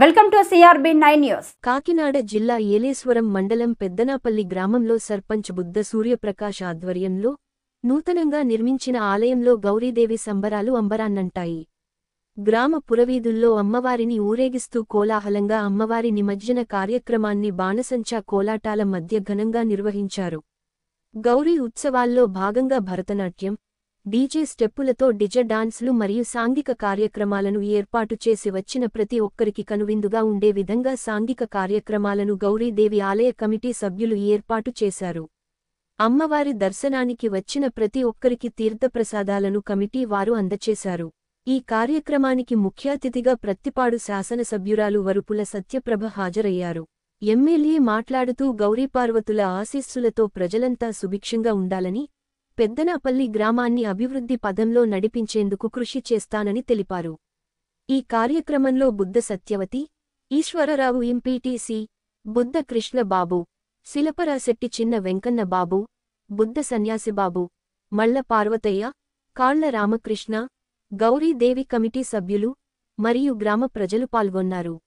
Welcome to CRB9 news. Kakinada జిల్లా ఏలేశ్వరం మండలం పెద్దనాపల్లి గ్రామంలో సర్పంచ్ బుద్ధ సూర్యప్రకాష్ ఆధ్వర్యంలో నూతనంగా నిర్మించిన ఆలయంలో గౌరీదేవి సంబరాలు అంబరాన్నంటాయి. గ్రామ పురవీధుల్లో అమ్మవారిని ఊరేగిస్తూ కోలాహలంగా అమ్మవారి నిమజ్జన కార్యక్రమాన్ని బాణసంచా కోలాటాల మధ్య ఘనంగా నిర్వహించారు. గౌరీ ఉత్సవాల్లో భాగంగా భరతనాట్యం, డీజే స్టెప్పులతో డిజె డాన్స్లు మరియు సాంఘిక కార్యక్రమాలను ఏర్పాటు చేసి వచ్చిన ప్రతి ఒక్కరికి కనువిందుగా ఉండే విధంగా సాంఘిక కార్యక్రమాలను గౌరీదేవి ఆలయ కమిటీ సభ్యులు ఏర్పాటు చేశారు. అమ్మవారి దర్శనానికి వచ్చిన ప్రతి ఒక్కరికి తీర్థప్రసాదాలను కమిటీ వారు అందచేశారు. ఈ కార్యక్రమానికి ముఖ్యాతిథిగా ప్రత్తిపాడు శాసనసభ్యురాలు వరుపుల సత్యప్రభ హాజరయ్యారు. ఎమ్మెల్యే మాట్లాడుతూ గౌరీపార్వతుల ఆశీస్సులతో ప్రజలంతా సుభిక్షంగా ఉండాలని, పెద్దనాపల్లి గ్రామాన్ని అభివృద్ధి పదంలో నడిపించేందుకు కృషి చేస్తానని తెలిపారు. ఈ కార్యక్రమంలో బుద్ధ సత్యవతి, ఈశ్వరరావు ఎంపీటీసీ, బుద్ధ కృష్ణబాబు, శిలపరాశెట్టి చిన్న వెంకన్న బాబు, బుద్ధ సన్యాసిబాబు, మళ్ల పార్వతయ్య, కాళ్ల రామకృష్ణ, గౌరీదేవి కమిటీ సభ్యులు మరియు గ్రామ ప్రజలు పాల్గొన్నారు.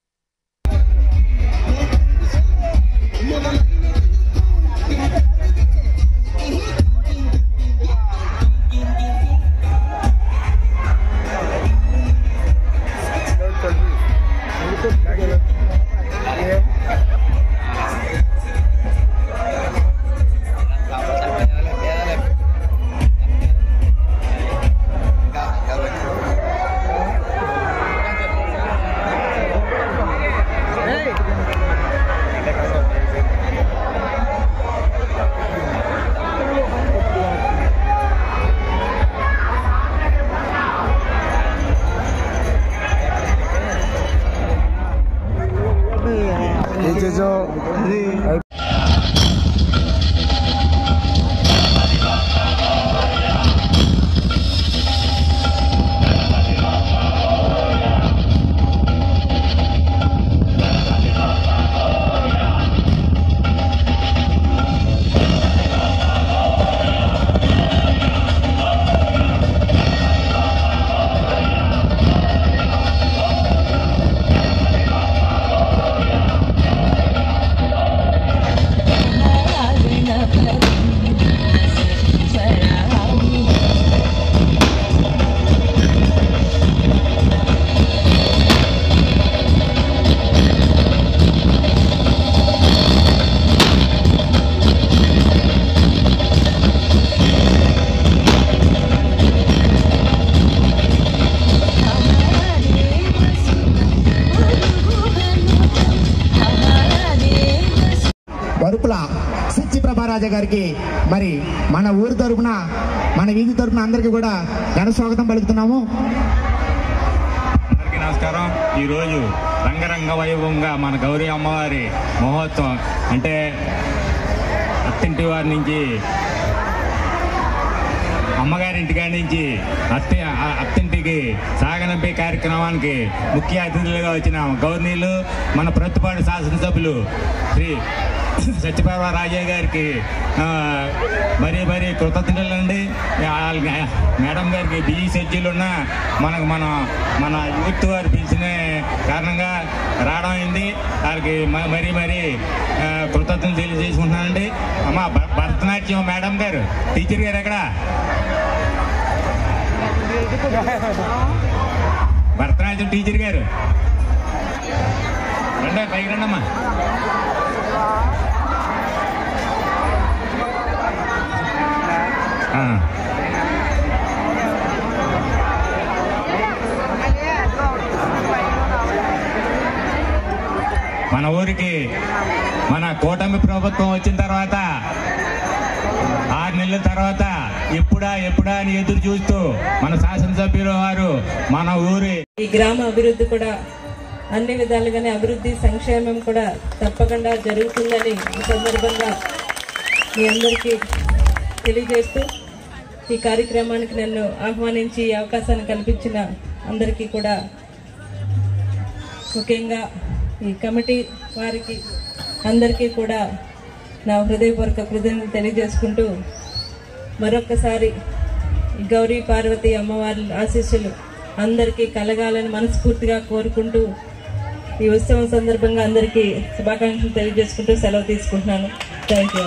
వరుపుల సత్యప్రభారాజా గారికి మరి మన ఊరి తరపున, మన వీధి తరపున అందరికీ కూడా ఘన స్వాగతం పలుకుతున్నాము. అందరికీ నమస్కారం. ఈరోజు రంగరంగ వైభవంగా మన గౌరీ అమ్మవారి మహోత్సవం అంటే అత్తింటి వారి నుంచి, అమ్మగారింటికాడి నుంచి అత్తింటికి సాగనంపే కార్యక్రమానికి ముఖ్య అతిథులుగా వచ్చిన గవర్నీలు, మన ప్రత్తిపాడు శాసనసభ్యులు శ్రీ సత్యప్రభ రాజయ్య గారికి మరీ కృతజ్ఞతలండి. మేడం గారికి బిజీ షెడ్యూల్ ఉన్న మన యూత్ వారు పిలిచిన కారణంగా రావడం అయింది. వారికి మరీ కృతజ్ఞతలు తెలియజేసుకుంటున్నానండి. అమ్మ భరతనాట్యం మేడం గారు, టీచర్ గారు ఎక్కడ? భరతనాట్యం టీచర్ గారు రండి, పైకి రండమ్మా. మన ఊరికి మన కూటమి ప్రభుత్వం వచ్చిన తర్వాత 6 నెలల తర్వాత ఎప్పుడా అని ఎదురు చూస్తూ మన శాసనసభ్యుల వారు మన ఊరి ఈ గ్రామ అభివృద్ధి కూడా అన్ని విధాలుగానే అభివృద్ధి సంక్షేమం కూడా తప్పకుండా జరుగుతుందని ఈ సందర్భంగా మీ అందరికీ తెలియజేస్తూ ఈ కార్యక్రమానికి నన్ను ఆహ్వానించి అవకాశాన్ని కల్పించిన అందరికీ కూడా, ముఖ్యంగా ఈ కమిటీ వారికి అందరికీ కూడా నా హృదయపూర్వక కృతజ్ఞతలు తెలియజేసుకుంటూ మరొక్కసారి గౌరీ పార్వతి అమ్మవారి ఆశీస్సులు అందరికీ కలగాలని మనస్ఫూర్తిగా కోరుకుంటూ ఈ ఉత్సవం సందర్భంగా అందరికీ శుభాకాంక్షలు తెలియజేసుకుంటూ సెలవు తీసుకుంటున్నాను. Thank you.